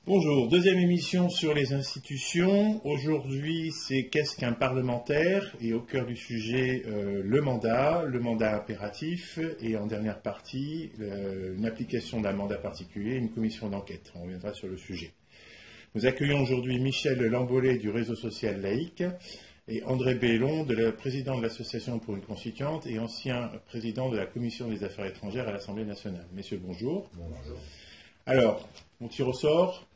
Bonjour, deuxième émission sur les institutions. Aujourd'hui, c'est qu'est-ce qu'un parlementaire et au cœur du sujet, le mandat impératif et en dernière partie, une application d'un mandat particulier, une commission d'enquête. On reviendra sur le sujet. Nous accueillons aujourd'hui Michel Lambolet du réseau social laïque et André Bellon, président de l'Association pour une constituante et ancien président de la Commission des affaires étrangères à l'Assemblée nationale. Messieurs, bonjour. Bonjour. Alors, on tire au sort.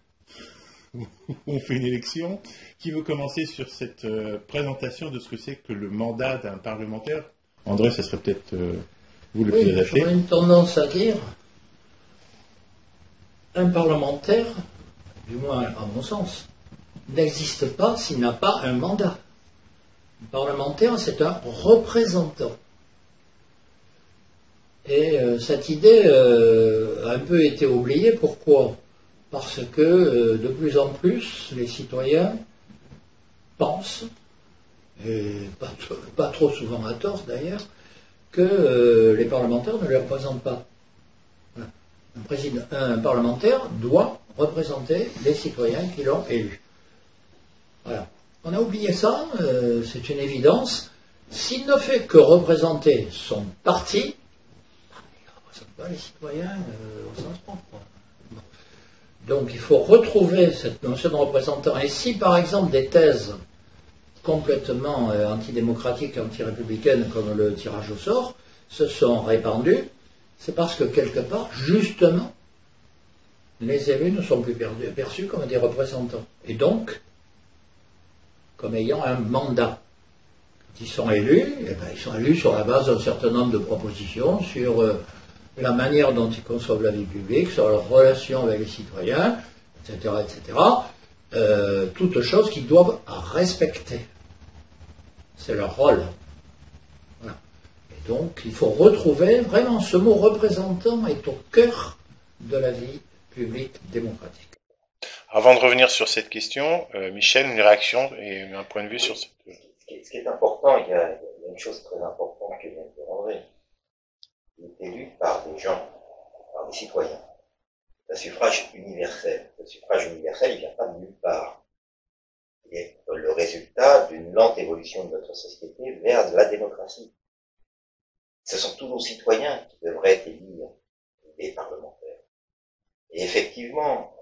On fait une élection. Qui veut commencer sur cette présentation de ce que c'est que le mandat d'un parlementaire? André, ça serait peut-être vous le plus adapté. J'aurais une tendance à dire un parlementaire, du moins à mon sens, n'existe pas s'il n'a pas un mandat. Un parlementaire, c'est un représentant. Et cette idée a un peu été oubliée. Pourquoi ? Parce que de plus en plus, les citoyens pensent, et pas trop souvent à tort d'ailleurs, que les parlementaires ne les représentent pas. Voilà. Un parlementaire doit représenter les citoyens qui l'ont élu. Voilà. On a oublié ça, c'est une évidence. S'il ne fait que représenter son parti, il ne représente pas les citoyens au sens propre. Donc il faut retrouver cette notion de représentant. Et si par exemple des thèses complètement antidémocratiques et anti-républicaines comme le tirage au sort se sont répandues, c'est parce que quelque part, justement, les élus ne sont plus perçus comme des représentants. Et donc, comme ayant un mandat. Quand ils sont élus, eh bien, ils sont élus sur la base d'un certain nombre de propositions sur la manière dont ils conçoivent la vie publique, sur leur relation avec les citoyens, etc., etc. Toutes choses qu'ils doivent respecter. C'est leur rôle. Voilà. Et donc, il faut retrouver vraiment ce mot représentant est au cœur de la vie publique démocratique. Avant de revenir sur cette question, Michel, une réaction et un point de vue sur ce... Ce qui est important, il y a une chose très importante que vient de dire André. Il est élu par des gens, par des citoyens. C'est un suffrage universel. Le suffrage universel, il ne vient pas de nulle part. Il est le résultat d'une lente évolution de notre société vers la démocratie. Ce sont tous nos citoyens qui devraient élire des parlementaires. Et effectivement,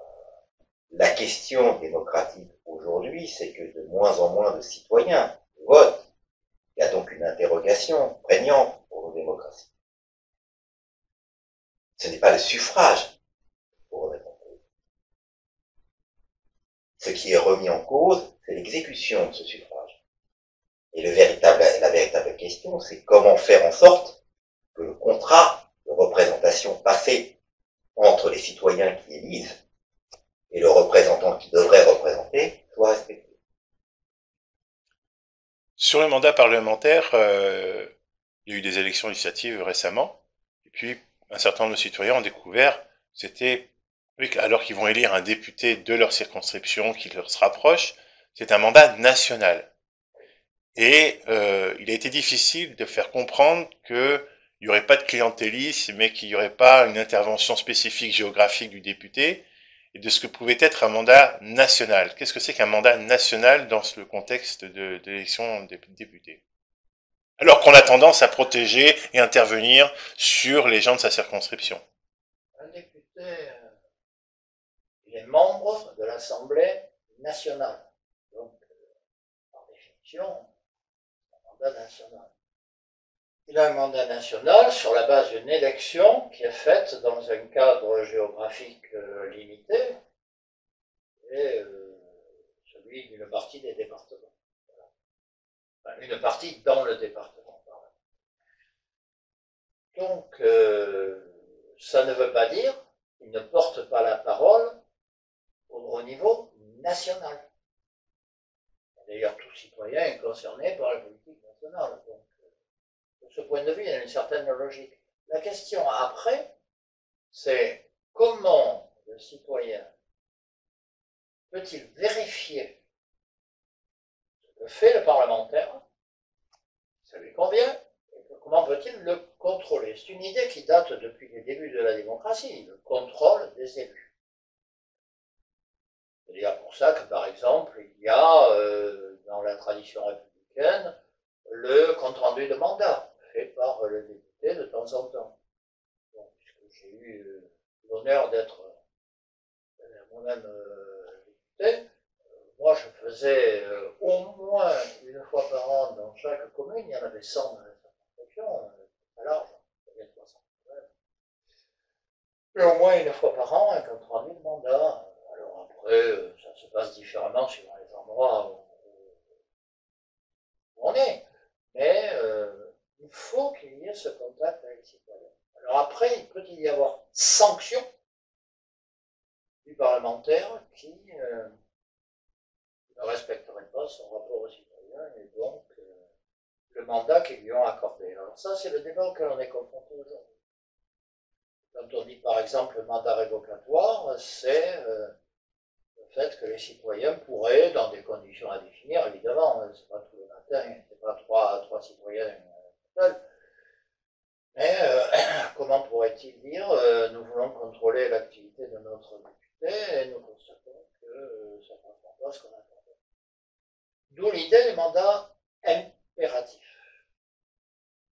la question démocratique aujourd'hui, c'est que de moins en moins de citoyens votent. Il y a donc une interrogation prégnante pour nos démocraties. Ce n'est pas le suffrage pour remettre en cause. Ce qui est remis en cause, c'est l'exécution de ce suffrage. Et la véritable question, c'est comment faire en sorte que le contrat de représentation passé entre les citoyens qui élisent et le représentant qui devrait représenter soit respecté. Sur le mandat parlementaire, il y a eu des élections législatives récemment, et puis un certain nombre de citoyens ont découvert que c'était, alors qu'ils vont élire un député de leur circonscription qui leur se rapproche, c'est un mandat national. Et il a été difficile de faire comprendre qu'il n'y aurait pas de clientélisme, mais qu'il n'y aurait pas une intervention spécifique géographique du député, et de ce que pouvait être un mandat national. Qu'est-ce que c'est qu'un mandat national dans le contexte de l'élection des députés? Alors qu'on a tendance à protéger et intervenir sur les gens de sa circonscription. Un député, il est membre de l'Assemblée nationale. Donc, par définition, un mandat national. Il a un mandat national sur la base d'une élection qui est faite dans un cadre géographique limité et celui d'une partie des départements. Voilà. Enfin, une partie dans le département. Donc, ça ne veut pas dire qu'il ne porte pas la parole au niveau national. D'ailleurs, tout citoyen est concerné par la politique nationale. Donc, de ce point de vue, il y a une certaine logique. La question après, c'est comment le citoyen peut-il vérifier ce que fait le parlementaire, ça lui convient, et comment peut-il le contrôler? C'est une idée qui date depuis les débuts de la démocratie, le contrôle des élus. C'est d'ailleurs pour ça que, par exemple, il y a, dans la tradition républicaine, le compte-rendu de mandat, fait par le député de temps en temps. Donc, puisque j'ai eu l'honneur d'être moi-même député, moi je faisais au moins une fois par an dans chaque commune, il y en avait 100 dans la circonscription, à large, il y a 300. Mais au moins une fois par an, un compte rendu de mandat. Alors après, ça se passe différemment suivant les endroits où on est. Mais il faut qu'il y ait ce contact avec les citoyens. Alors après, il peut y avoir sanction du parlementaire qui ne respecterait pas son rapport aux citoyens et donc le mandat qu'ils lui ont accordé. Alors ça, c'est le débat auquel on est confronté aujourd'hui. Quand on dit par exemple le mandat révocatoire, c'est le fait que les citoyens pourraient, dans des conditions à définir, évidemment, c'est pas tous les matins, c'est pas trois citoyens seuls, mais comment pourrait-il dire nous voulons contrôler l'activité de notre député et nous constatons que ça ne correspond pas à ce qu'on attendait. D'où l'idée du mandat impératif.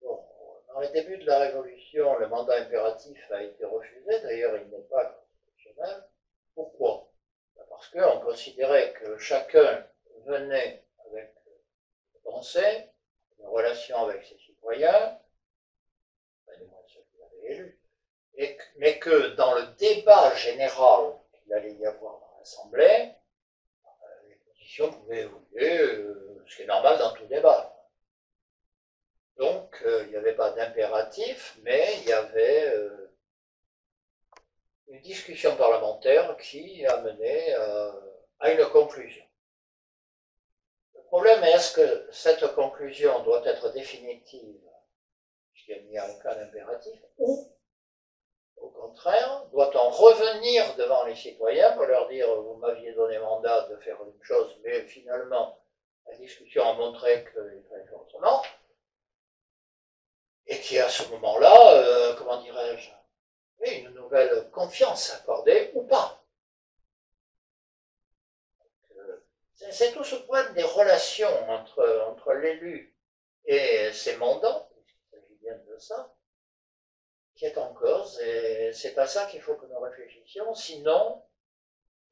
Bon, dans les débuts de la Révolution, le mandat impératif a été refusé, d'ailleurs il n'est pas constitutionnel. Pourquoi? Parce qu'on considérait que chacun venait avec une pensée, une relation avec ses citoyens, du moins ceux qu'il avait élus, mais que dans le débat général qu'il allait y avoir dans l'Assemblée, les positions pouvaient évoluer, ce qui est normal dans tout débat. Donc, il n'y avait pas d'impératif, mais il y avait une discussion parlementaire qui a mené à une conclusion. Le problème est, est-ce que cette conclusion doit être définitive, puisqu'il n'y a aucun impératif, ou, au contraire, doit-on revenir devant les citoyens pour leur dire « vous m'aviez donné mandat de faire une chose, mais finalement, la discussion a montré qu'il fallait faire autrement », et qui à ce moment-là, comment dirais-je, une nouvelle confiance accordée ou pas. C'est tout ce problème des relations entre l'élu et ses mandants, puisqu'il s'agit bien de ça, qui est en cause, et c'est à ça qu'il faut que nous réfléchissions, sinon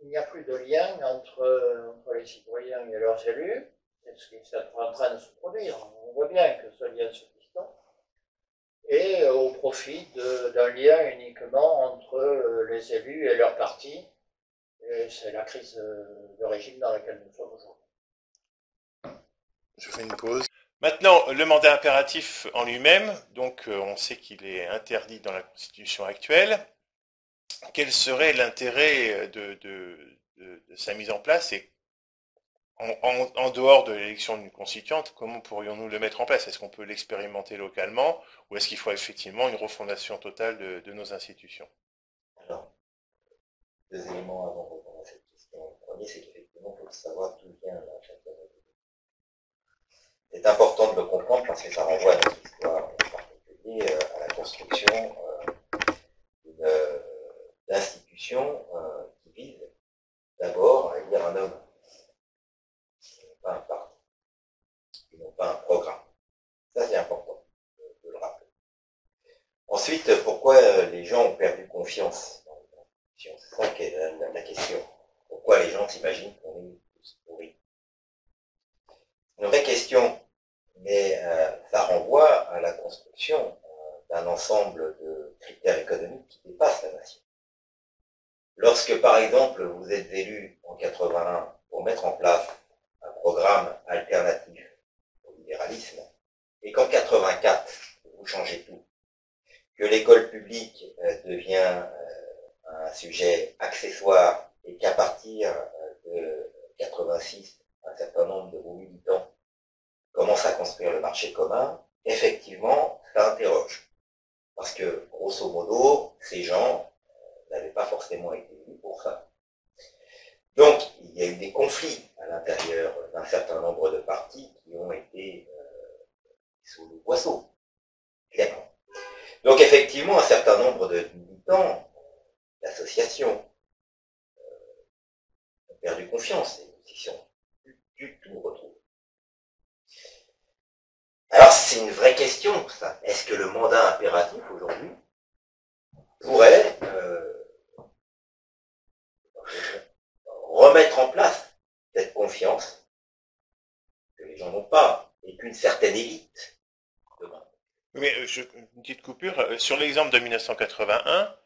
il n'y a plus de lien entre les citoyens et leurs élus, c'est ce qui est en train de se produire. On voit bien que ce lien se distend, et au profit d'un lien uniquement entre les élus et leur parti. Et c'est la crise de régime dans laquelle nous sommes aujourd'hui. Je fais une pause. Maintenant, le mandat impératif en lui-même, donc on sait qu'il est interdit dans la Constitution actuelle. Quel serait l'intérêt de sa mise en place et en dehors de l'élection d'une constituante, comment pourrions-nous le mettre en place? Est-ce qu'on peut l'expérimenter localement ou est-ce qu'il faut effectivement une refondation totale de nos institutions? Alors, deux éléments avant de répondre à cette question. Le premier, c'est qu'effectivement, il faut savoir d'où vient la charte. C'est important de le comprendre parce que ça renvoie à notre histoire, en particulier à la construction d'institutions qui visent d'abord à élire un homme, pas un parti, et non pas un programme. Ça, c'est important de le rappeler. Ensuite, pourquoi les gens ont perdu confiance dans les institutions? C'est ça qui est la question. Pourquoi les gens s'imaginent qu'on est tous pourris? Une vraie question, mais ça renvoie à la construction d'un ensemble de critères économiques qui dépassent la nation. Lorsque, par exemple, vous êtes élu en 81 pour mettre en place un programme alternatif au libéralisme, et qu'en 84, vous changez tout, que l'école publique devient un sujet accessoire et qu'à partir de 86, un certain nombre de vos militants commencent à construire le marché commun, effectivement, ça interroge. Parce que, grosso modo, ces gens n'avaient pas forcément été élus pour ça. Donc, il y a eu des conflits à l'intérieur d'un certain nombre de partis qui ont été sous le boisseau, clairement. Donc, effectivement, un certain nombre de militants, d'associations, ont perdu confiance, les positions du tout retrouvées. Alors c'est une vraie question, ça. Est-ce que le mandat impératif aujourd'hui pourrait remettre en place cette confiance que les gens n'ont pas, et qu'une certaine élite demande? Mais une petite coupure. Sur l'exemple de 1981,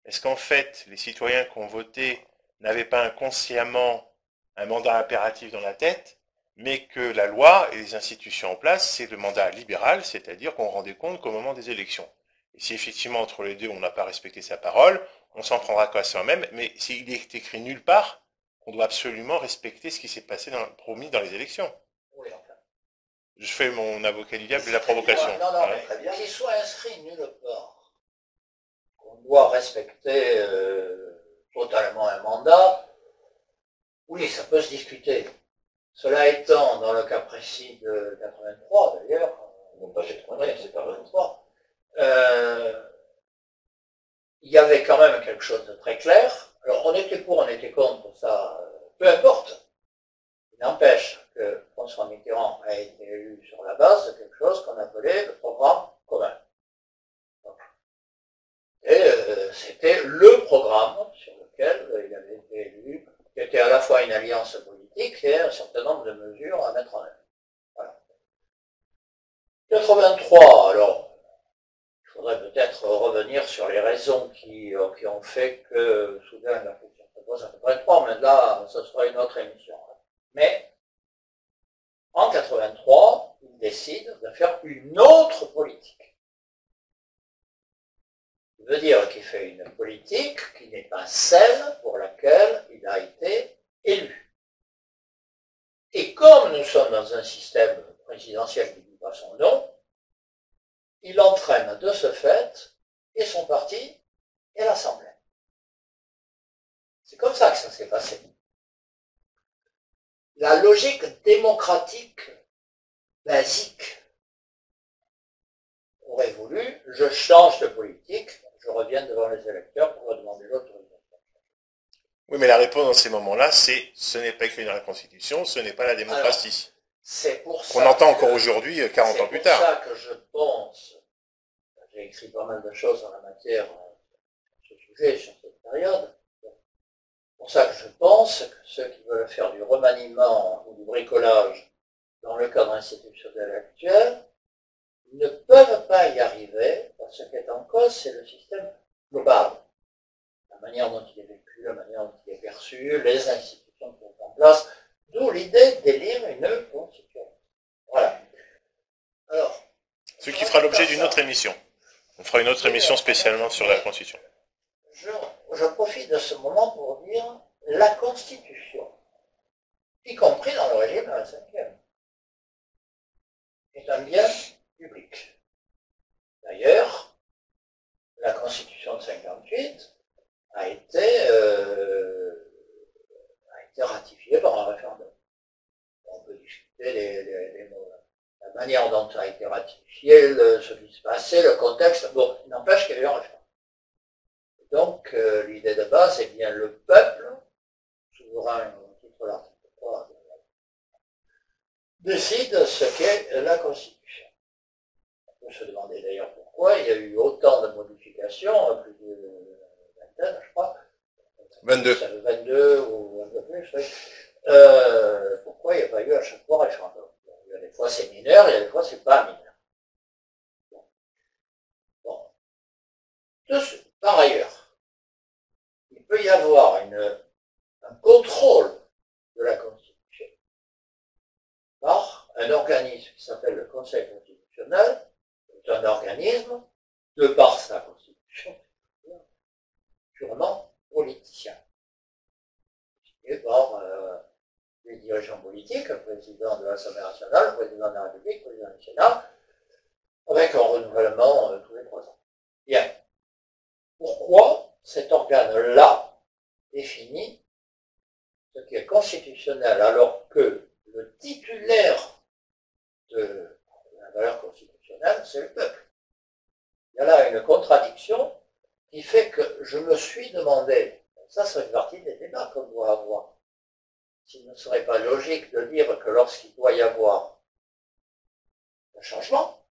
est-ce qu'en fait, les citoyens qui ont voté n'avaient pas inconsciemment un mandat impératif dans la tête, mais que la loi et les institutions en place, c'est le mandat libéral, c'est-à-dire qu'on rendait compte qu'au moment des élections. Et si effectivement, entre les deux, on n'a pas respecté sa parole, on s'en prendra qu'à soi-même, mais il est écrit nulle part qu'on doit absolument respecter ce qui s'est passé promis dans les élections. Oui, enfin. Je fais mon avocat du diable de la provocation. Non, non, mais très bien. Qu'il soit inscrit nulle part, qu'on doit respecter totalement un mandat, oui, ça peut se discuter. Cela étant, dans le cas précis de 83 d'ailleurs, Non pas 83, c'est pas 83, il y avait quand même quelque chose de très clair. Alors on était pour, on était contre, ça, peu importe. Il n'empêche que François Mitterrand a été élu sur la base de quelque chose qu'on appelait le programme commun. Et c'était le programme sur lequel il avait été élu, qui était à la fois une alliance politique et un certain nombre de mesures à mettre en œuvre. Voilà. 83, alors, il faudrait peut-être revenir sur les raisons qui ont fait que soudain la question se pose à 83, mais là, ce sera une autre émission. Mais, en 83, il décide de faire une autre politique. Ça veut dire qu'il fait une politique qui n'est pas celle pour laquelle il a été élu. Et comme nous sommes dans un système présidentiel qui ne dit pas son nom, il entraîne de ce fait et son parti et l'Assemblée. C'est comme ça que ça s'est passé. La logique démocratique basique aurait voulu, je change de politique, je reviens devant les électeurs pour leur demander l'autorisation. Oui, mais la réponse dans ces moments-là, c'est ce n'est pas écrit dans la Constitution, ce n'est pas la démocratie. C'est pour ça qu'on entend encore aujourd'hui, 40 ans plus tard. C'est pour ça que je pense, j'ai écrit pas mal de choses en la matière sur ce sujet, sur cette période, c'est pour ça que je pense que ceux qui veulent faire du remaniement ou du bricolage dans le cadre institutionnel actuel ne peuvent pas y arriver, parce que ce qui est en cause, c'est le système global. La manière dont il est vécu, la manière dont il est perçu, les institutions qui sont en place, d'où l'idée d'élire une constitution. Voilà. Alors, ce qui fera l'objet d'une autre émission. On fera une autre émission spécialement sur la Constitution. Je profite de ce moment pour dire la Constitution, y compris dans le régime de la 5e, est un bien public. D'ailleurs, la Constitution de 58 a été ratifiée par un référendum. On peut discuter la manière dont ça a été ratifié, ce qui se passait, le contexte. Bon, il n'empêche qu'il y a eu un référendum. Donc, l'idée de base, c'est bien le peuple, souverain au titre de l'article 3, décide ce qu'est la Constitution. On peut se demander d'ailleurs pourquoi il y a eu autant de modifications, plus de vingtaine, je crois. 22. 22 ou un peu plus, oui. Pourquoi il n'y a pas eu à chaque fois référendum? Il y a des fois c'est mineur, il y a des fois c'est pas mineur. Bon. Par ailleurs, il peut y avoir un contrôle de la Constitution par un organisme qui s'appelle le Conseil constitutionnel, qui est un organisme, de par sa Constitution, purement politicien, et par les dirigeants politiques, le président de l'Assemblée nationale, le président de la République, le président du Sénat, avec un renouvellement tous les 3 ans. Bien. Pourquoi cet organe-là définit ce qui est constitutionnel alors que le titulaire de la valeur constitutionnelle, c'est le peuple? Il y a là une contradiction qui fait que je me suis demandé, ça fait partie des débats qu'on doit avoir, s'il ne serait pas logique de dire que lorsqu'il doit y avoir un changement,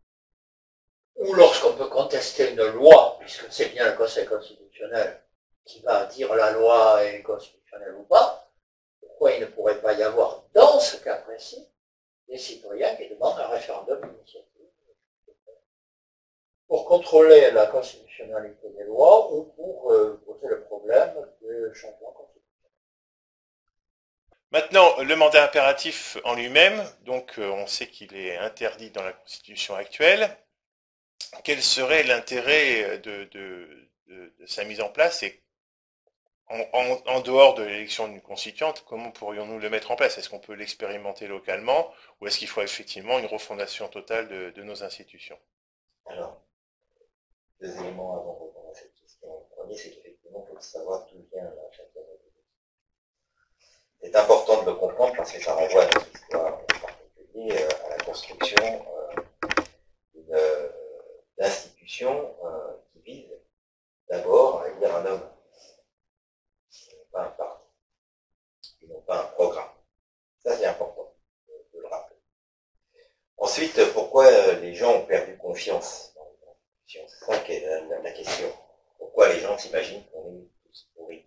ou lorsqu'on peut contester une loi, puisque c'est bien le Conseil constitutionnel qui va dire la loi est constitutionnelle ou pas, pourquoi il ne pourrait pas y avoir, dans ce cas précis, des citoyens qui demandent un référendum d'initiative pour contrôler la constitutionnalité des lois ou pour poser le problème de changement constitutionnel. Maintenant, le mandat impératif en lui-même, donc on sait qu'il est interdit dans la Constitution actuelle. Quel serait l'intérêt de sa mise en place et en dehors de l'élection d'une constituante, comment pourrions-nous le mettre en place? Est-ce qu'on peut l'expérimenter localement ou est-ce qu'il faut effectivement une refondation totale de nos institutions? Alors, deux éléments avant de répondre à cette question. Le premier, c'est qu'effectivement, il faut savoir d'où vient la charte. C'est important de le comprendre parce que ça renvoie à notre histoire, en particulier à la construction d'institutions qui visent d'abord à élire un homme, et non pas un parti, et non pas un programme. Ça, c'est important de le rappeler. Ensuite, pourquoi les gens ont perdu confiance dans les institutions? C'est ça qui est la question. Pourquoi les gens s'imaginent qu'on est tous pourris?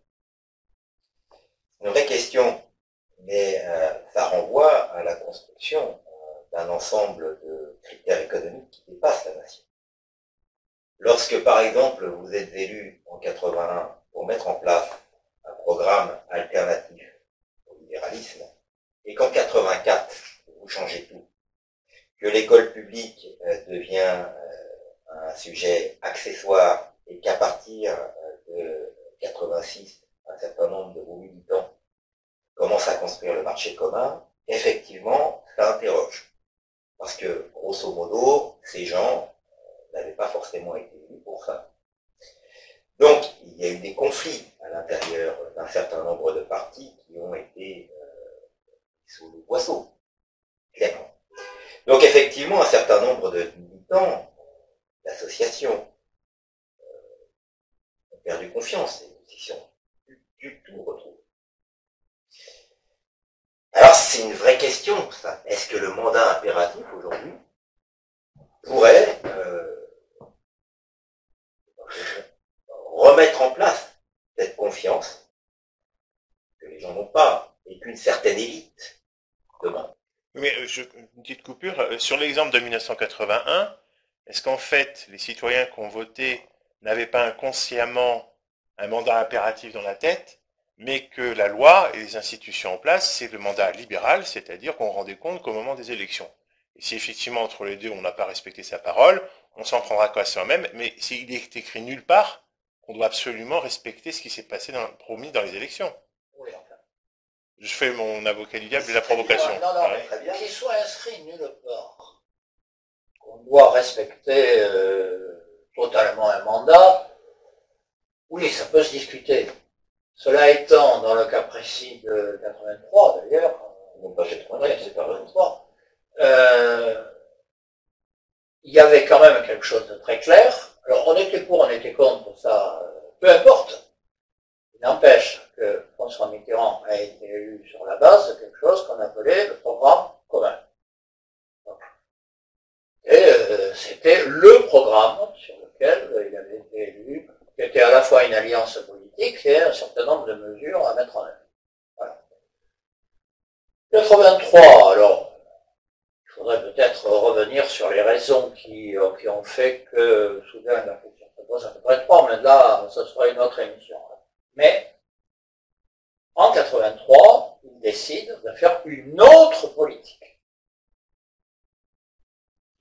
C'est une vraie question, mais ça renvoie à la construction d'un ensemble de critères économiques qui dépassent la nation. Lorsque, par exemple, vous êtes élu en 81 pour mettre en place un programme alternatif au libéralisme, et qu'en 84, vous changez tout, que l'école publique devient un sujet accessoire et qu'à partir de 86, un certain nombre de vos militants commencent à construire le marché commun, effectivement, ça interroge. Parce que, grosso modo, ces gens n'avaient pas forcément été élus pour ça. Donc, il y a eu des conflits à l'intérieur d'un certain nombre de partis qui ont été sous le boisseau, clairement. Donc, effectivement, un certain nombre de militants, d'associations, ont perdu confiance et ils sont du tout retrouvés. Alors, c'est une vraie question, ça. Est-ce que le mandat impératif, aujourd'hui, pourrait remettre en place cette confiance que les gens n'ont pas, et qu'une certaine élite demande? Mais une petite coupure. Sur l'exemple de 1981, est-ce qu'en fait, les citoyens qui ont voté n'avaient pas inconsciemment un mandat impératif dans la tête, mais que la loi et les institutions en place, c'est le mandat libéral, c'est-à-dire qu'on rendait compte qu'au moment des élections. Et si effectivement, entre les deux, on n'a pas respecté sa parole, on s'en prendra qu'à soi-même, mais il est écrit nulle part qu'on doit absolument respecter ce qui s'est passé promis dans les élections. Oui, enfin. Je fais mon avocat du diable et la provocation. Non, mais très bien. Qu'il soit inscrit nulle part, qu'on doit respecter totalement un mandat, oui, ça peut se discuter. Cela étant, dans le cas précis de 83, d'ailleurs, Non pas 83, c'est pas 83, il y avait quand même quelque chose de très clair. Alors, on était pour, on était contre, ça, peu importe. Il n'empêche que François Mitterrand a été élu sur la base de quelque chose qu'on appelait le programme commun. Et c'était le programme sur lequel il avait été élu, qui était à la fois une alliance politique et un certain nombre de mesures à mettre en œuvre. Voilà. 83, alors, il faudrait peut-être revenir sur les raisons qui ont fait que soudain la question se pose à 83, mais là, ça sera une autre émission. Mais, en 83, il décide de faire une autre politique.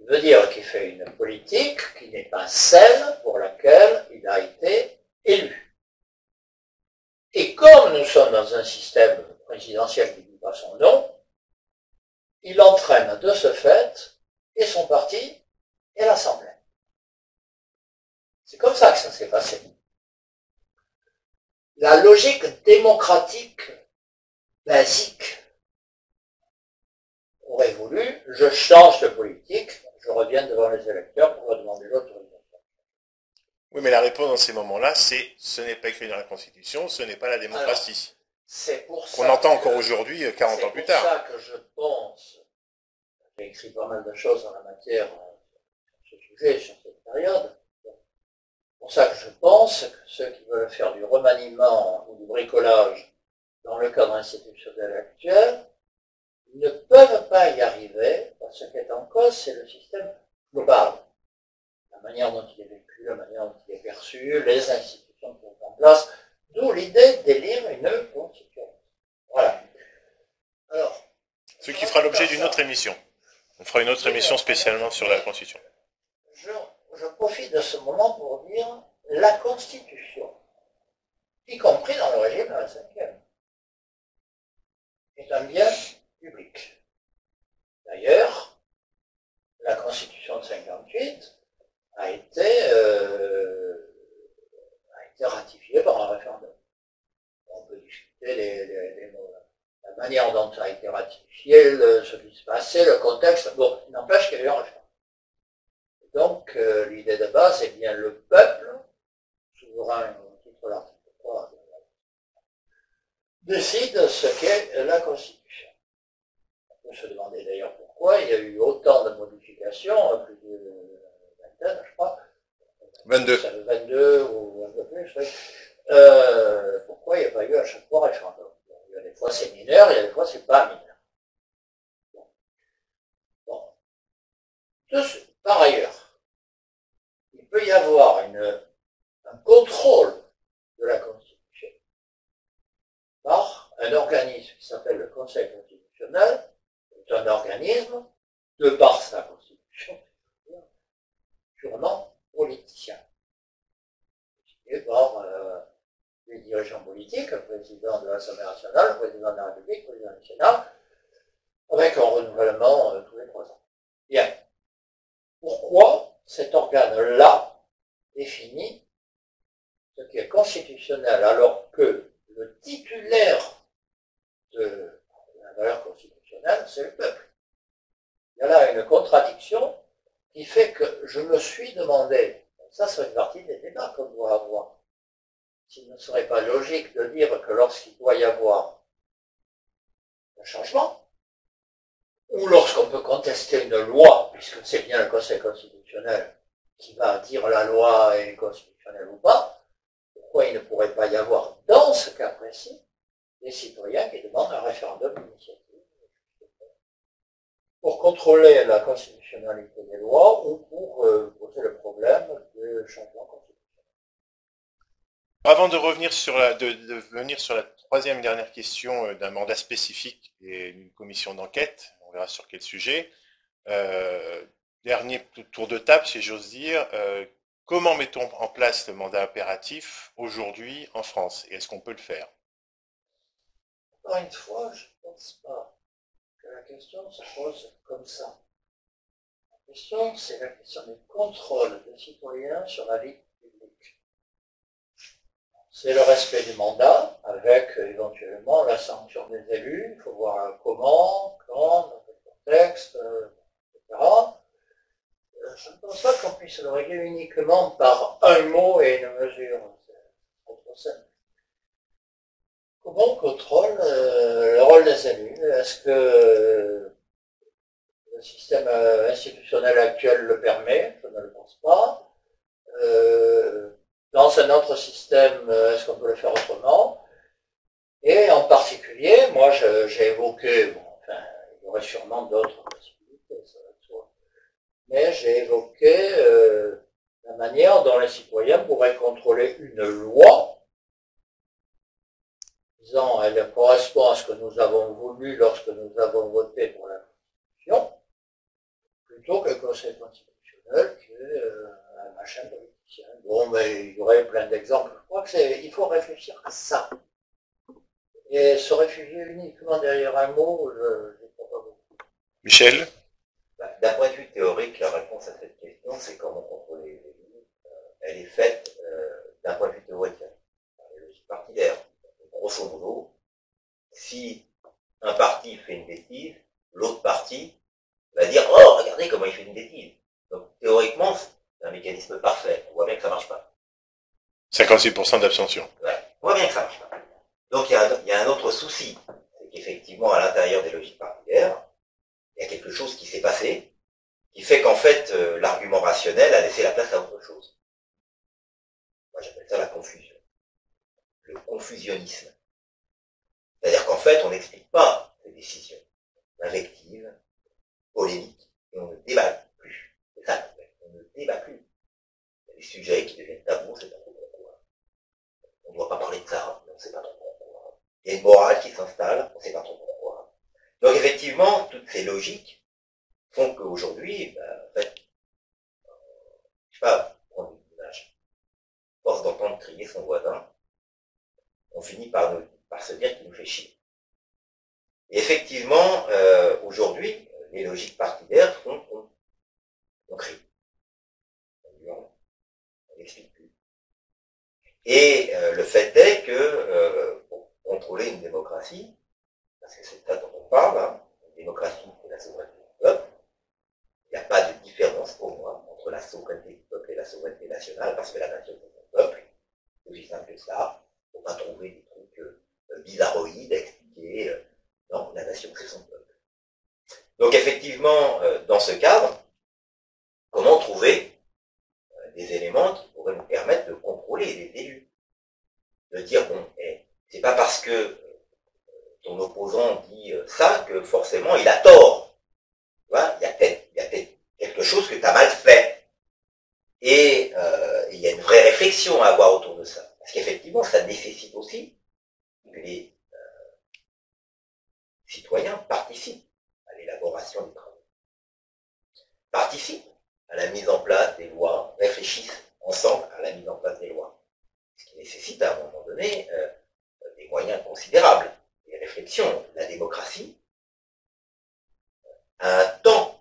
Il veut dire qu'il fait une politique qui n'est pas celle pour laquelle il a été élu. Et comme nous sommes dans un système présidentiel qui ne dit pas son nom, il entraîne de ce fait et son parti et l'Assemblée. C'est comme ça que ça s'est passé. La logique démocratique basique aurait voulu, je change de politique, je reviens devant les électeurs pour leur demander l'autorisation. Oui, mais la réponse dans ces moments-là, c'est ce n'est pas écrit dans la Constitution, ce n'est pas la démocratie. C'est pour ça qu'on entend encore aujourd'hui, 40 ans plus tard. C'est pour ça que je pense, j'ai écrit pas mal de choses en la matière sur ce sujet, sur cette période. C'est pour ça que je pense que ceux qui veulent faire du remaniement ou du bricolage dans le cadre institutionnel actuel ne peuvent pas y arriver, parce que ce qui est en cause, c'est le système global. La manière dont il est vécu, la manière dont il est perçu, les institutions qui sont en place, d'où l'idée d'élire une constitution. Voilà. Alors, Ce qui fera l'objet d'une autre émission. On fera une autre émission spécialement sur la Constitution. Je profite de ce moment pour dire la Constitution, y compris dans le régime de la 5e, est un bien public. D'ailleurs, la Constitution de 58 a été ratifiée par un référendum. On peut discuter la manière dont ça a été ratifié, ce qui se passait, le contexte. Bon, il n'empêche qu'il y a eu un référendum. Donc, l'idée de base, c'est bien le peuple, souverain au titre de l'article 3, décide ce qu'est la Constitution. On peut se demander d'ailleurs pourquoi il y a eu autant de modifications, plus de vingtaine, je crois. 22 ou un peu plus, oui. Pourquoi il n'y a pas eu à chaque fois référendum? Il y a des fois c'est mineur, il y a des fois c'est pas mineur. Bon. Par ailleurs, il peut y avoir un contrôle de la Constitution par un organisme qui s'appelle le Conseil constitutionnel, c'est un organisme, de par sa Constitution, purement politicien, et par les dirigeants politiques, le président de l'Assemblée nationale, le président de la République, le président du Sénat, avec un renouvellement tous les 3 ans. Bien. Pourquoi cet organe-là définit ce qui est constitutionnel alors que le titulaire de la valeur constitutionnelle, c'est le peuple? Il y a là une contradiction qui fait que je me suis demandé, ça fait partie des débats qu'on doit avoir, s'il ne serait pas logique de dire que lorsqu'il doit y avoir un changement, ou lorsqu'on peut contester une loi, puisque c'est bien le Conseil constitutionnel qui va dire la loi est constitutionnelle ou pas, pourquoi il ne pourrait pas y avoir, dans ce cas précis, des citoyens qui demandent un référendum d'initiative pour contrôler la constitutionnalité des lois ou pour poser le problème de changement constitutionnel. Avant de revenir de venir sur la troisième et dernière question d'un mandat spécifique et d'une commission d'enquête, on verra sur quel sujet. Dernier tour de table, si j'ose dire. Comment mettons en place le mandat impératif aujourd'hui en France? Et est-ce qu'on peut le faire? Encore une fois, je ne pense pas que la question se pose comme ça. La question, c'est la question du contrôle des citoyens sur la vie publique. C'est le respect du mandat, avec éventuellement la sanction des élus. Il faut voir comment, quand, dans quel contexte, etc. Je ne pense pas qu'on puisse le régler uniquement par un mot et une mesure. C'est trop simple. Comment on contrôle le rôle des élus? Est-ce que le système institutionnel actuel le permet? Je ne le pense pas. Dans un autre système, est-ce qu'on peut le faire autrement? Et en particulier, moi j'ai évoqué, bon, enfin, il y aurait sûrement d'autres possibilités, ça va de soi, mais j'ai évoqué la manière dont les citoyens pourraient contrôler une loi, disant elle correspond à ce que nous avons voulu lorsque nous avons voté pour la Constitution, plutôt que le Conseil constitutionnel qui est un machin politicien. Bon, mais il y aurait plein d'exemples. Je crois qu'il faut réfléchir à ça. Et se réfugier uniquement derrière un mot, je ne crois pas beaucoup. Michel? D'un point de vue théorique, la réponse à cette question, c'est comment contrôler les élus. Elle est faite d'un point de vue théorique, par les logiques partidaires. Grosso modo, si un parti fait une bêtise, l'autre parti va dire « Oh, regardez comment il fait une bêtise ». Donc théoriquement, c'est un mécanisme parfait. On voit bien que ça marche pas. 56% d'abstention. Ouais, on voit bien que ça marche pas. Donc il y a un autre souci, c'est qu'effectivement, à l'intérieur des logiques partidaires, il y a quelque chose qui s'est passé, qui fait qu'en fait, l'argument rationnel a laissé la place à autre chose. Moi, j'appelle ça la confusion. Le confusionnisme. C'est-à-dire qu'en fait, on n'explique pas ces décisions invectives, polémiques, et on ne débat plus. C'est ça qu'on fait. On ne débat plus. Il y a des sujets qui deviennent tabous, c'est pas trop pourquoi. On ne doit pas parler de ça, mais on ne sait pas trop pourquoi. Il y a une morale qui s'installe, on ne sait pas trop pourquoi. Donc effectivement, toutes ces logiques font qu'aujourd'hui, en fait, je sais pas, prendre une image, à force d'entendre crier son voisin, on finit par se dire qu'il nous fait chier. Et effectivement, aujourd'hui, les logiques partidaires font qu'on crie. On n'explique plus. Et le fait est que pour contrôler une démocratie, parce que c'est ça dont on parle, hein, une démocratie c'est la souveraineté du peuple, il n'y a pas de différence pour moi entre la souveraineté du peuple et la souveraineté nationale, parce que la nation c'est son peuple, c'est aussi simple que ça, il ne faut pas trouver des trucs bizarroïdes à expliquer, non, la nation c'est son peuple. Donc effectivement, dans ce cadre, comment trouver des éléments qui pourraient nous permettre de contrôler les élus, de dire bon, c'est pas parce que ton opposant dit ça que forcément il a tort. Tu vois, il y a peut-être quelque chose que tu as mal fait. Et il y a une vraie réflexion à avoir autour de ça. Parce qu'effectivement, ça nécessite aussi que les citoyens participent à l'élaboration des travaux. Participent à la mise en place des lois, réfléchissent ensemble à la mise en place des lois. Ce qui nécessite à un moment donné des moyens considérables, des réflexions. La démocratie a un temps,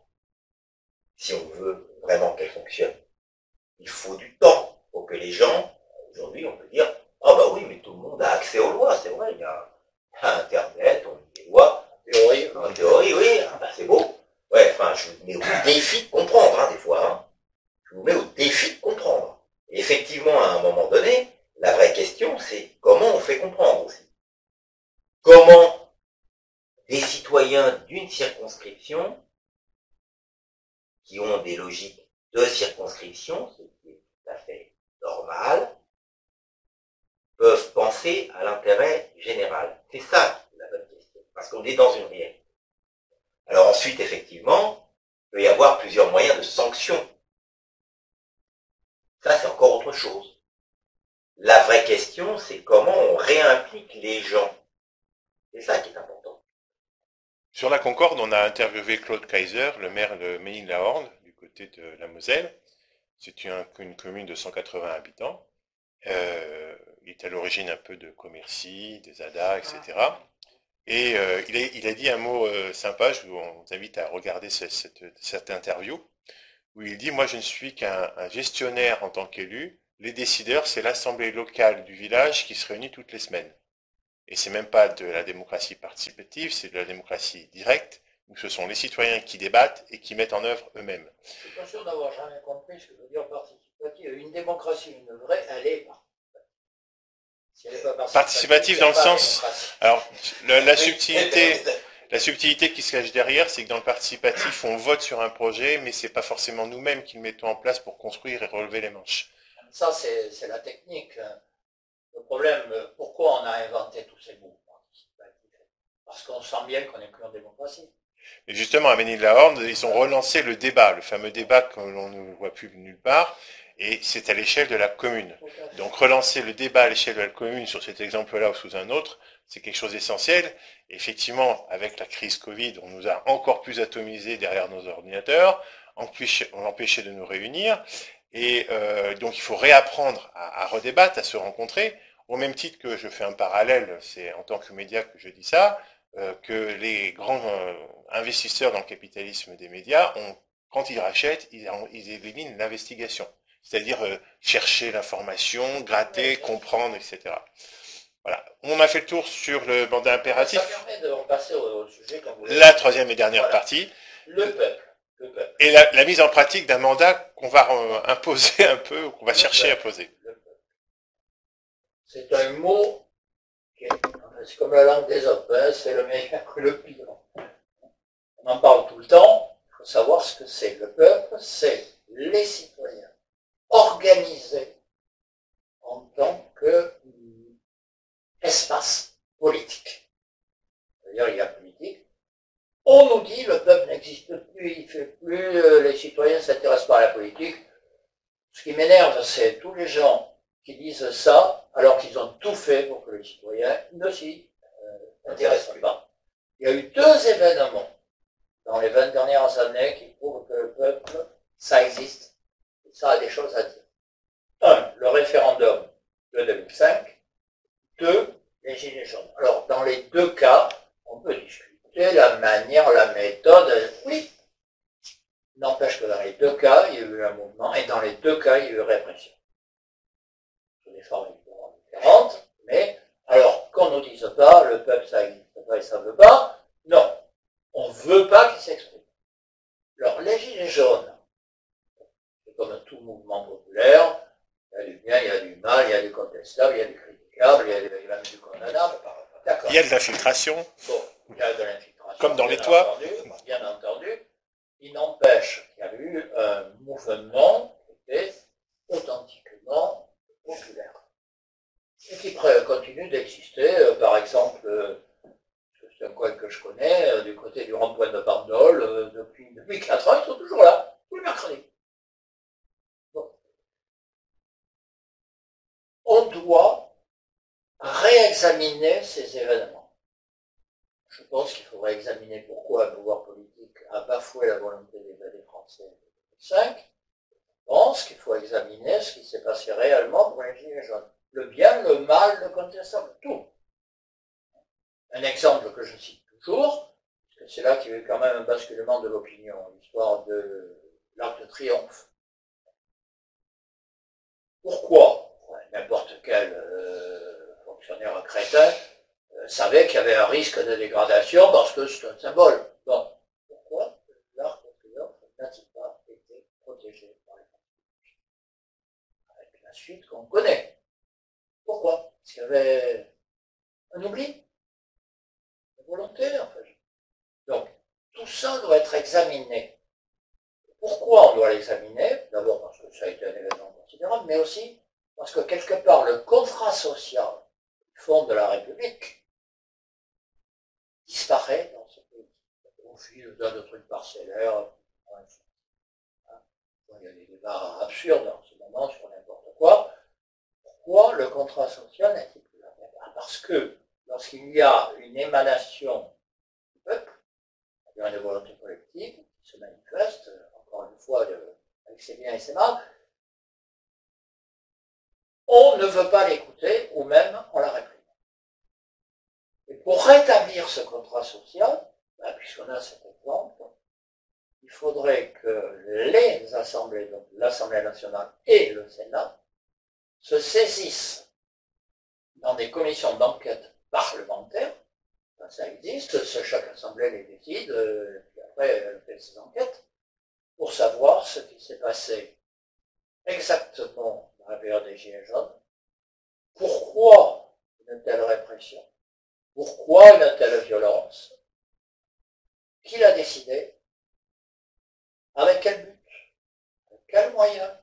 si on veut vraiment qu'elle fonctionne. Il faut du temps pour que les gens, aujourd'hui on peut dire, ah bah oui, mais tout le monde a accès aux lois, c'est vrai, il y a Internet, on lit des lois, en théorie, oui, ah bah c'est beau. Ouais, enfin, je vous mets au défi de comprendre, hein, des fois, hein. Je vous mets au défi de comprendre. Et effectivement, à un moment donné, la vraie question, c'est comment on fait comprendre aussi. Comment des citoyens d'une circonscription, qui ont des logiques de circonscription, ce qui est tout à fait normal, peuvent penser à l'intérêt général. C'est ça la bonne question, parce qu'on est dans une réalité. Alors ensuite, effectivement, il peut y avoir plusieurs moyens de sanction. Ça, c'est encore autre chose. La vraie question, c'est comment on réimplique les gens. C'est ça qui est important. Sur la Concorde, on a interviewé Claude Kaiser, le maire de Ménil-la-Horde, du côté de la Moselle. C'est une commune de 180 habitants. Il est à l'origine un peu de Commercy, des ADA, etc. Et il a dit un mot sympa, on vous invite à regarder cette interview, où il dit « Moi, je ne suis qu'un gestionnaire en tant qu'élu. Les décideurs, c'est l'assemblée locale du village qui se réunit toutes les semaines. Et c'est même pas de la démocratie participative, c'est de la démocratie directe, où ce sont les citoyens qui débattent et qui mettent en œuvre eux-mêmes. » Je suis pas sûr d'avoir jamais compris ce que veut dire participative. Une démocratie, une vraie, elle est participative. Si elle n'est pas participative dans le sens... Alors, la subtilité... Mais La subtilité qui se cache derrière, c'est que dans le participatif, on vote sur un projet, mais c'est pas forcément nous-mêmes qui le mettons en place pour construire et relever les manches. Ça, c'est la technique. Le problème, pourquoi on a inventé tous ces mots participatifs? Parce qu'on sent bien qu'on n'est plus en démocratie. Et justement, à Ménil-la-Horde, ils ont relancé le débat, le fameux débat que l'on ne voit plus nulle part, et c'est à l'échelle de la commune. Donc relancer le débat à l'échelle de la commune sur cet exemple-là ou sous un autre, c'est quelque chose d'essentiel. Et effectivement, avec la crise Covid, on nous a encore plus atomisés derrière nos ordinateurs, on empêchait de nous réunir, et donc il faut réapprendre à redébattre, à se rencontrer, au même titre que je fais un parallèle, c'est en tant que média que je dis ça, que les grands investisseurs dans le capitalisme des médias, quand ils rachètent, ils éliminent l'investigation. C'est-à-dire chercher l'information, gratter, comprendre, etc. Voilà. On a fait le tour sur le mandat impératif. Ça permet de repasser au sujet quand vous la troisième et dernière partie. Le peuple. Et la mise en pratique d'un mandat qu'on va imposer un peu, ou qu'on va chercher à poser. C'est un mot C'est comme la langue des hommes, hein, c'est le meilleur que le pire. On en parle tout le temps, il faut savoir ce que c'est. Le peuple, c'est les citoyens organisés en tant qu'espace politique. C'est-à-dire, il y a politique. On nous dit le peuple n'existe plus, il ne fait plus, les citoyens ne s'intéressent pas à la politique. Ce qui m'énerve, c'est tous les gens qui disent ça, alors qu'ils ont tout fait pour que les citoyens ne s'y intéressent pas. Il y a eu 2 événements dans les 20 dernières années qui prouvent que le peuple, ça existe, et ça a des choses à dire. 1, le référendum de 2005. 2, les Gilets jaunes. Alors, dans les 2 cas, on peut discuter la manière, la méthode, oui. N'empêche que dans les 2 cas, il y a eu un mouvement, et dans les 2 cas, il y a eu répression. Sous des formes différentes, mais, alors, qu'on ne nous dise pas, le peuple, ça n'existe pas et ça ne veut pas, non. On ne veut pas qu'il s'exprime. Alors, les Gilets jaunes, c'est comme tout mouvement populaire, il y a du bien, il y a du mal, il y a du contestable, il y a du critiquable, il y a même du condamnable. D'accord. Il y a de l'infiltration. Bon, il y a de l'infiltration. Comme dans les toits. Bien entendu. Il n'empêche qu'il y a eu un mouvement qui était authentiquement populaire. Et qui continue d'exister, par exemple, c'est un coin que je connais, du côté du rond-point de Bandol, depuis 4 ans, ils sont toujours là, tous les mercredis. Bon. On doit réexaminer ces événements. Je pense qu'il faudrait examiner pourquoi un pouvoir politique a bafoué la volonté des Français en 2005. Je pense qu'il faut examiner ce qui s'est passé réellement pour les Gilets jaunes. Le bien, le mal, le contestable, tout. Un exemple que je cite toujours, parce que c'est là qu'il y a eu quand même un basculement de l'opinion, l'histoire de l'Arc de Triomphe. Pourquoi n'importe quel fonctionnaire crétin savait qu'il y avait un risque de dégradation parce que c'est un symbole. Bon, pourquoi l'Arc de Triomphe n'a-t-il pas été protégé par les Français? Avec la suite qu'on connaît. Pourquoi? Parce qu'il y avait un oubli, une volonté en fait. Donc, tout ça doit être examiné. Pourquoi on doit l'examiner? D'abord parce que ça a été un événement considérable, mais aussi parce que quelque part le contrat social qui fonde la République disparaît dans ce pays. Au fil de trucs parcellaires, il y a des débats absurdes en ce moment sur n'importe quoi. Pourquoi le contrat social n'est-il plus là? Parce que lorsqu'il y a une émanation du peuple, il y a une volonté collective qui se manifeste, encore une fois, avec ses biens et ses mal, on ne veut pas l'écouter, ou même on la réprime. Et pour rétablir ce contrat social, puisqu'on a cet exemple, il faudrait que les assemblées, donc l'Assemblée nationale et le Sénat, se saisissent dans des commissions d'enquête parlementaires. Ça existe, chaque assemblée les décide, puis après elle fait ses enquêtes, pour savoir ce qui s'est passé exactement dans la période des Gilets jaunes, pourquoi une telle répression, pourquoi une telle violence, qui l'a décidé, avec quel but, avec quel moyen,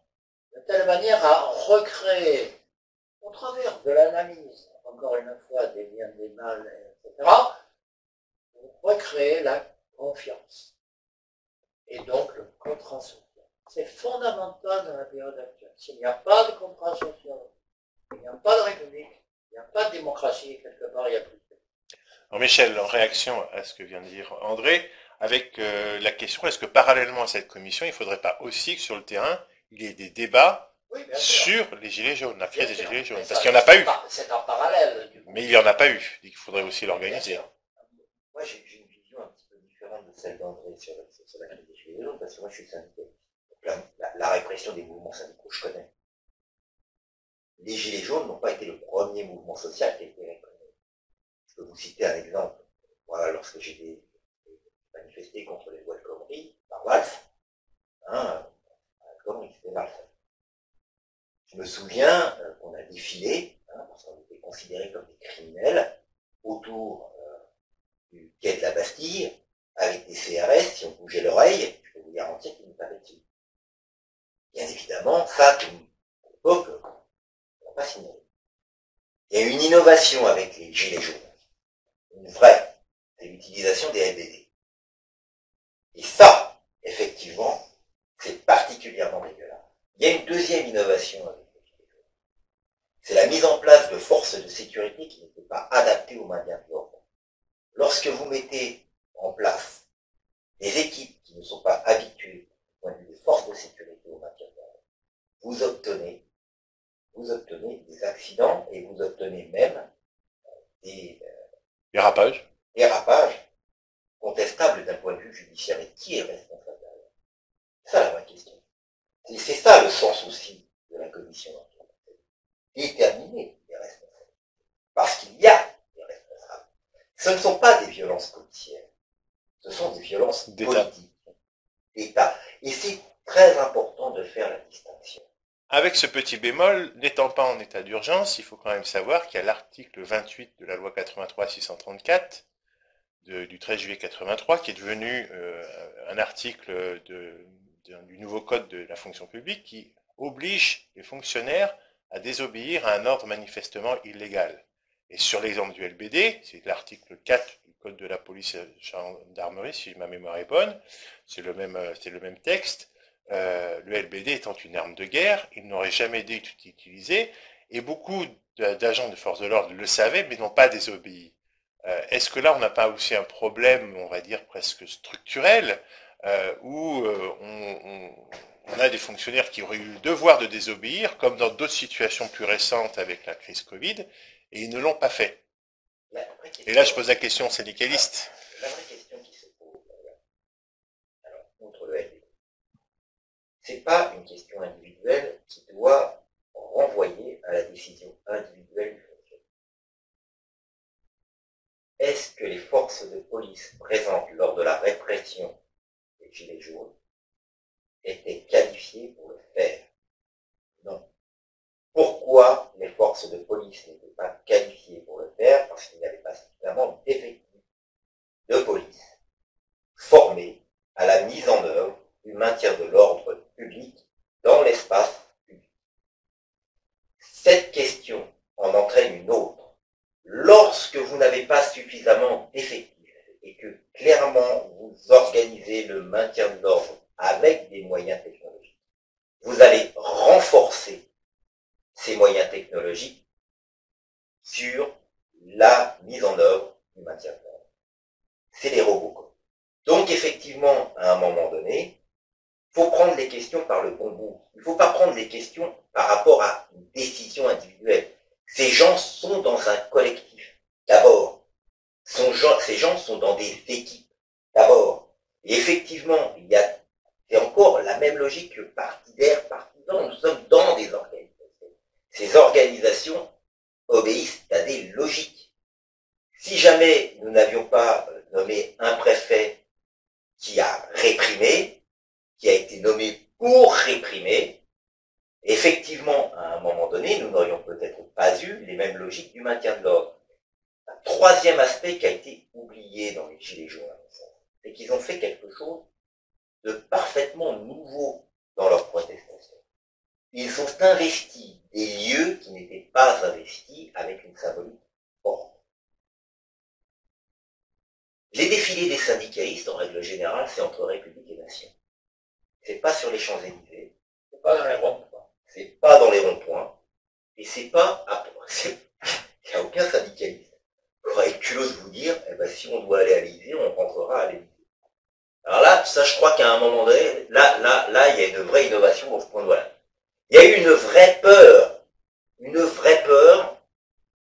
de telle manière à recréer, au travers de l'analyse, encore une fois, des biens, des mal, etc., pour recréer la confiance. Et donc le contrat social. C'est fondamental dans la période actuelle. S'il n'y a pas de contrat social, il n'y a pas de république, il n'y a pas de démocratie, quelque part, il n'y a plus. Alors Michel, en réaction à ce que vient de dire André, avec la question, est-ce que parallèlement à cette commission, il ne faudrait pas aussi que sur le terrain, il y ait des débats sur les Gilets jaunes, la crise des Gilets jaunes? Parce qu'il n'y en a pas eu. C'est en parallèle, du coup. Mais il n'y en a pas eu. Il faudrait aussi l'organiser. Moi, j'ai une vision un petit peu différente de celle d'André sur la crise des Gilets jaunes, parce que moi, je suis syndiqué. La répression des mouvements syndicaux, je connais. Les Gilets jaunes n'ont pas été le premier mouvement social qui a été réprimé. Je peux vous citer un exemple. Moi, lorsque j'ai manifesté contre les lois de Connery, par Walf, Connery, c'était Walf. Je me souviens qu'on a défilé, parce qu'on était considérés comme des criminels, Il y a une innovation avec les gilets jaunes. Une vraie. C'est l'utilisation des LBD. Et ça, effectivement, c'est particulièrement dégueulasse. Il y a une deuxième innovation avec les gilets jaunes. C'est la mise en place de forces de sécurité qui n'étaient pas adaptées au maintien de l'ordre. Lorsque vous mettez en place des équipes qui ne sont pas habituées au point de vue des forces de sécurité au maintien de l'ordre, vous obtenez des accidents et vous obtenez même des dérapages contestables d'un point de vue judiciaire. Et qui est responsable derrière? C'est ça la vraie question. C'est ça le sens aussi de la commission d'enquête. Déterminer les responsables. Parce qu'il y a des responsables. Ce ne sont pas des violences policières. Ce sont des violences politiques. D'État. Et c'est très important de faire la distinction. Avec ce petit bémol, n'étant pas en état d'urgence, il faut quand même savoir qu'il y a l'article 28 de la loi 83-634 du 13 juillet 83 qui est devenu un article du nouveau code de la fonction publique qui oblige les fonctionnaires à désobéir à un ordre manifestement illégal. Et sur l'exemple du LBD, c'est l'article 4 du code de la police et gendarmerie, si ma mémoire est bonne, c'est le même texte. Le LBD étant une arme de guerre, il n'aurait jamais dû être utilisé, et beaucoup d'agents de force de l'ordre le savaient, mais n'ont pas désobéi. Est-ce que là, on n'a pas aussi un problème, on va dire, presque structurel, où on a des fonctionnaires qui auraient eu le devoir de désobéir, comme dans d'autres situations plus récentes avec la crise Covid, et ils ne l'ont pas fait. Et là, je pose la question syndicaliste. La vraie question qui se pose, alors, outre le LBD, c'est pas une question individuelle qui doit renvoyer à la décision individuelle du fonctionnaire. Est-ce que les forces de police présentes lors de la répression des Gilets jaunes étaient qualifiées pour le faire? Non. Pourquoi les forces de police n'étaient pas qualifiées pour le faire? Parce qu'il n'y avait pas suffisamment d'effectifs de police formés à la mise en œuvre du maintien de l'ordre public dans l'espace public. Cette question en entraîne une autre. Lorsque vous n'avez pas suffisamment d'effectifs et que clairement vous organisez le maintien de l'ordre avec des moyens technologiques, vous allez renforcer ces moyens technologiques sur la mise en œuvre du maintien de l'ordre. C'est les Robocop. Donc effectivement, à un moment donné, il faut prendre les questions par le bon bout. Il ne faut pas prendre les questions par rapport à une décision individuelle. Ces gens sont dans un collectif, d'abord. Ces gens sont dans des équipes, d'abord. Et effectivement, c'est encore la même logique que partidaire, partisan. Nous sommes dans des organisations. Ces organisations obéissent à des logiques. Si jamais nous n'avions pas nommé un préfet qui a réprimé, qui a été nommé pour réprimer, effectivement, à un moment donné, nous n'aurions peut-être pas eu les mêmes logiques du maintien de l'ordre. Un troisième aspect qui a été oublié dans les Gilets jaunes, c'est qu'ils ont fait quelque chose de parfaitement nouveau dans leur protestation. Ils ont investi des lieux qui n'étaient pas investis avec une symbolique forte. Les défilés des syndicalistes, en règle générale, c'est entre République et Nation. C'est pas sur les Champs-Élysées, c'est pas dans les ronds-points, c'est pas dans les ronds-points, et c'est pas, il n'y a aucun syndicaliste qui aurait le culot de vous dire, eh ben, si on doit aller à l'Élysée, on rentrera à l'Élysée. Alors là, ça, je crois qu'à un moment donné, là, il y a une vraie innovation dans ce point de vue-là. Il y a eu une vraie peur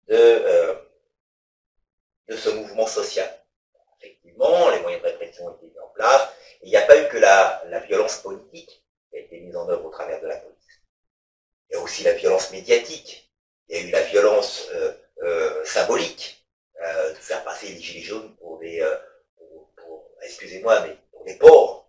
de ce mouvement social. Effectivement, les moyens de répression ont été mis en place, et il n'y a pas eu que la violence politique qui a été mise en œuvre au travers de la police. Il y a aussi la violence médiatique, il y a eu la violence symbolique, de faire passer les Gilets jaunes pour des, excusez-moi, mais pour des pauvres,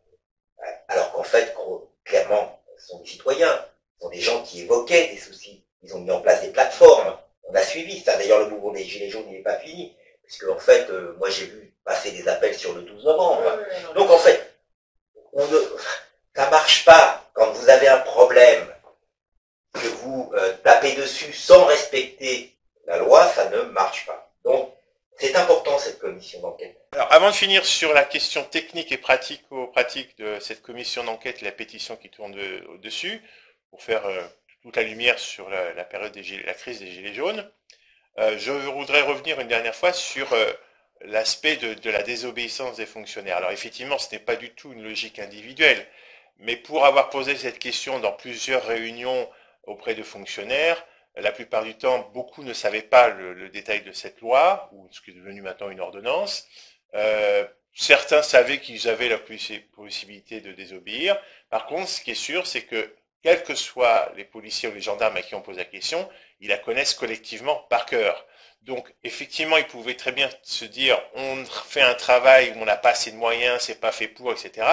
alors qu'en fait, clairement, ce sont des citoyens, ce sont des gens qui évoquaient des soucis, ils ont mis en place des plateformes, on a suivi ça, d'ailleurs le mouvement des Gilets jaunes n'est pas fini, puisque en fait, moi j'ai vu passer des appels sur le 12 novembre, donc en fait, ça marche pas quand vous avez un problème, que vous tapez dessus sans respecter la loi. ça ne marche pas. Donc, c'est important cette commission d'enquête. Alors, avant de finir sur la question technique et pratico-pratique de cette commission d'enquête et la pétition qui tourne au-dessus, pour faire toute la lumière sur la période la crise des Gilets jaunes, je voudrais revenir une dernière fois sur l'aspect de la désobéissance des fonctionnaires. Alors effectivement, ce n'est pas du tout une logique individuelle, mais pour avoir posé cette question dans plusieurs réunions auprès de fonctionnaires, la plupart du temps, beaucoup ne savaient pas le détail de cette loi, ou ce qui est devenu maintenant une ordonnance. Certains savaient qu'ils avaient la possibilité de désobéir. Par contre, ce qui est sûr, c'est que quels que soient les policiers ou les gendarmes à qui on pose la question, ils la connaissent collectivement par cœur. Donc, effectivement, ils pouvaient très bien se dire, on fait un travail où on n'a pas assez de moyens, c'est pas fait pour, etc.,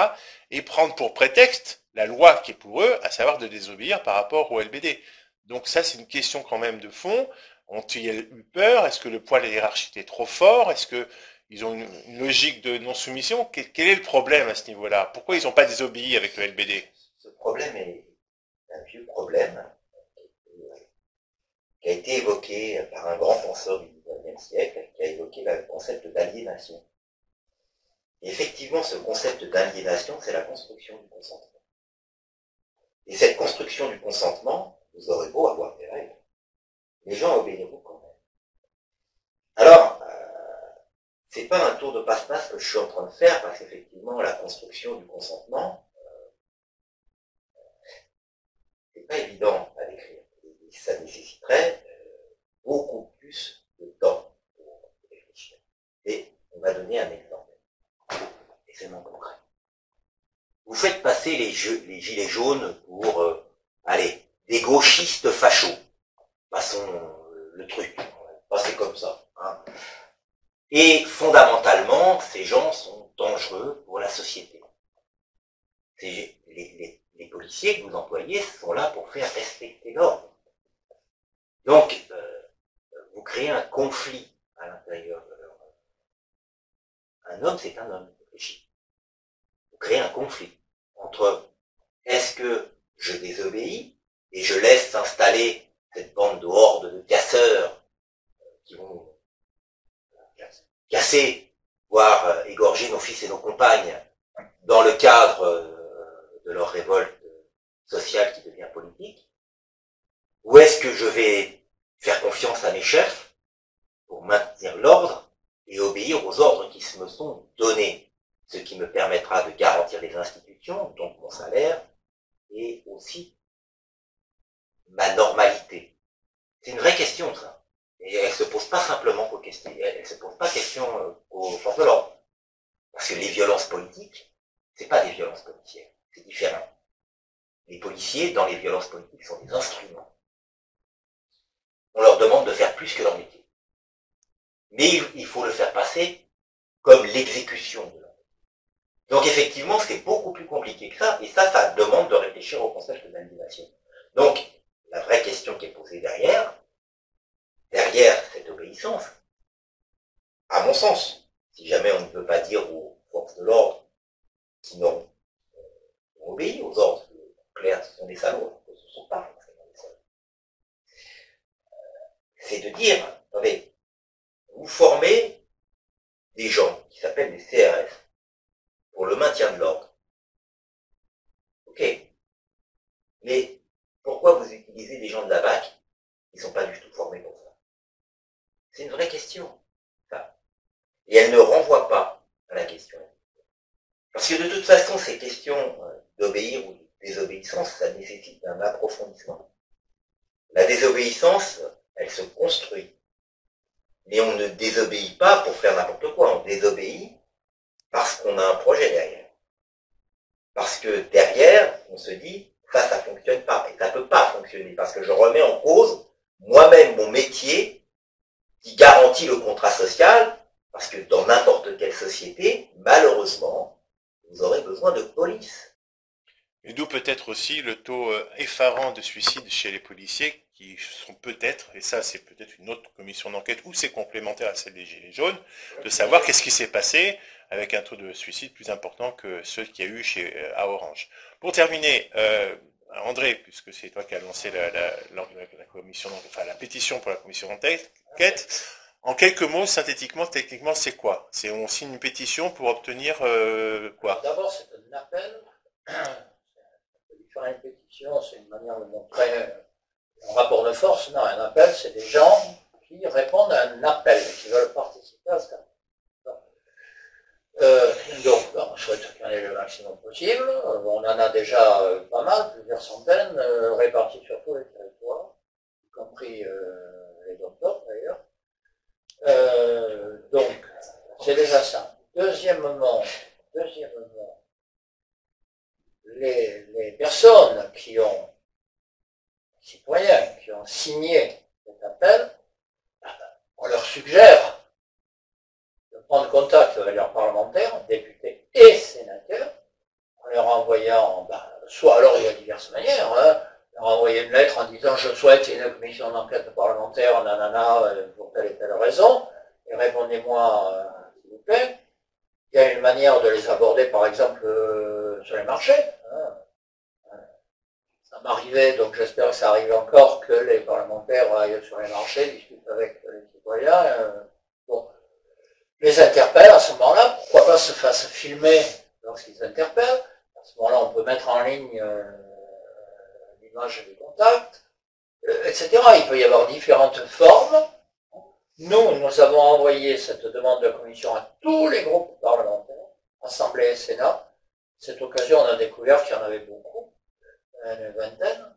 et prendre pour prétexte la loi qui est pour eux, à savoir de désobéir par rapport au LBD. Donc ça, c'est une question quand même de fond. Ont-ils eu peur? Est-ce que le poids de la hiérarchie était trop fort? Est-ce qu'ils ont une logique de non-soumission? Quel est le problème à ce niveau-là? Pourquoi ils n'ont pas désobéi avec le LBD? Ce problème est un vieux problème qui a été évoqué par un grand penseur du XIXe siècle, qui a évoqué le concept d'aliénation. Et effectivement, ce concept d'aliénation, c'est la construction du consentement. Et cette construction du consentement, vous aurez beau avoir des règles, les gens obéiront quand même. Alors, c'est pas un tour de passe-passe que je suis en train de faire, parce qu'effectivement, la construction du consentement, c'est pas évident à décrire. Ça nécessiterait beaucoup plus de temps pour réfléchir. Et on va donner un exemple. Et c'est mon concret. Vous faites passer les gilets jaunes pour, des gauchistes fachos. Passons le truc. On va passer comme ça. Hein. Et fondamentalement, ces gens sont dangereux pour la société. Les policiers que vous employez sont là pour faire respecter l'ordre. Donc, vous créez un conflit à l'intérieur de leur... Un homme, c'est un homme, réfléchis. Vous créez un conflit entre est-ce que je désobéis et je laisse s'installer cette bande de hordes de casseurs qui vont casser, voire égorger nos fils et nos compagnes dans le cadre de leur révolte sociale qui devient politique, ou est-ce que je vais faire confiance à mes chefs pour maintenir l'ordre et obéir aux ordres qui me sont donnés, ce qui me permettra de garantir les institutions, donc mon salaire, et aussi ma normalité. C'est une vraie question, ça. Et elle se pose pas simplement aux questions, elle se pose pas question aux forces de l'ordre. Parce que les violences politiques, c'est pas des violences policières, c'est différent. Les policiers, dans les violences politiques, sont des instruments. On leur demande de faire plus que leur métier. Mais il faut le faire passer comme l'exécution de l'ordre. Donc effectivement, c'est beaucoup plus compliqué que ça, et ça demande de réfléchir au concept d'aliénation. Donc, la vraie question qui est posée derrière cette obéissance, à mon sens, si jamais on ne peut pas dire aux forces de l'ordre qui n'ont obéi aux ordres, clair, ce sont des salauds, ce ne sont pas forcément des salauds. C'est de dire, attendez, vous formez des gens qui s'appellent des CRS pour le maintien de l'ordre. Ok. Mais pourquoi vous utilisez des gens de la BAC qui ne sont pas du tout formés pour ça? C'est une vraie question. Ça. Et elle ne renvoie pas à la question. Parce que de toute façon, ces questions d'obéir ou de désobéissance, ça nécessite un approfondissement. La désobéissance, elle se construit. Mais on ne désobéit pas pour faire n'importe quoi, on désobéit parce qu'on a un projet derrière. Parce que derrière, on se dit, ça fonctionne pas. Et ça peut pas fonctionner, parce que je remets en cause moi-même mon métier qui garantit le contrat social, parce que dans n'importe quelle société, malheureusement, vous aurez besoin de police. Et d'où peut-être aussi le taux effarant de suicide chez les policiers, qui sont peut-être, et ça c'est peut-être une autre commission d'enquête, ou c'est complémentaire à celle des Gilets jaunes, de savoir qu'est-ce qui s'est passé avec un taux de suicide plus important que ceux qu'il y a eu à Orange. Pour terminer, André, puisque c'est toi qui as lancé la commission, enfin la pétition pour la commission d'enquête, enquête. En quelques mots, synthétiquement, techniquement, c'est quoi? C'est on signe une pétition pour obtenir quoi? D'abord, c'est un appel. Faire une pétition, c'est une manière de montrer un rapport de force. Non, un appel, c'est des gens qui répondent à un appel, qui veulent participer à ce cas. Donc, on souhaite qu'il y en ait le maximum possible. On en a déjà pas mal, plusieurs centaines, répartis sur tous les territoires, y compris les docteurs d'ailleurs. Donc, c'est déjà ça. Deuxièmement, les personnes qui ont, citoyens, qui ont signé cet appel, on leur suggère de prendre contact avec leurs parlementaires, députés et sénateurs, en leur envoyant, soit alors il y a diverses manières, leur envoyer une lettre en disant je souhaite une commission d'enquête parlementaire, nanana, pour telle et telle raison, et répondez-moi, s'il vous plaît. Il y a une manière de les aborder, par exemple, sur les marchés. Ça m'arrivait, donc j'espère que ça arrive encore, que les parlementaires aillent sur les marchés, discutent avec les citoyens. Bon, les interpellent à ce moment-là, pourquoi pas se fassent filmer lorsqu'ils interpellent. À ce moment-là, on peut mettre en ligne l'image des contacts, etc. Il peut y avoir différentes formes. Nous avons envoyé cette demande de commission à tous les groupes parlementaires, Assemblée et Sénat. Cette occasion, on a découvert qu'il y en avait beaucoup, une vingtaine.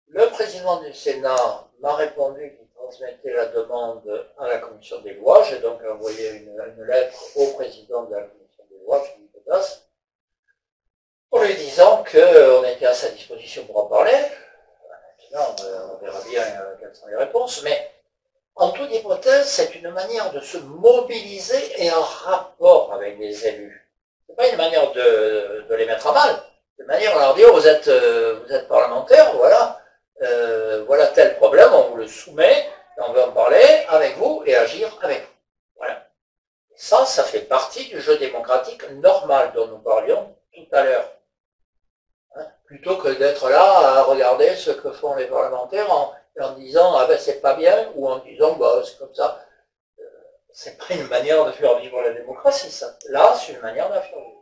Le président du Sénat m'a répondu qu'il transmettait la demande à la commission des lois. J'ai donc envoyé une lettre au président de la commission des lois, Philippe Audas, en lui disant qu'on était à sa disposition pour en parler. Maintenant, on verra bien quelles sont les réponses, mais en toute hypothèse, c'est une manière de se mobiliser et en rapport avec les élus. C'est pas une manière de les mettre à mal. C'est une manière de leur dire vous êtes parlementaire, voilà, voilà tel problème, on vous le soumet, et on veut en parler avec vous et agir avec vous. Voilà. Et ça fait partie du jeu démocratique normal dont nous parlions tout à l'heure. Plutôt que d'être là à regarder ce que font les parlementaires en disant ah ben c'est pas bien, ou en disant bah c'est comme ça. C'est pas une manière de faire vivre la démocratie, ça. Là, c'est une manière de la faire vivre.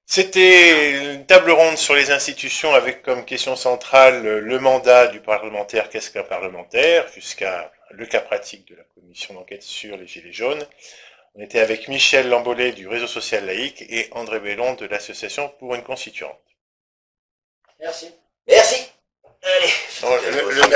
C'était une table ronde sur les institutions avec comme question centrale le mandat du parlementaire, qu'est-ce qu'un parlementaire, jusqu'à le cas pratique de la commission d'enquête sur les Gilets jaunes. On était avec Michel Lambolet du réseau social laïque et André Bellon de l'association pour une constituante. Merci. Merci. Allez. Non,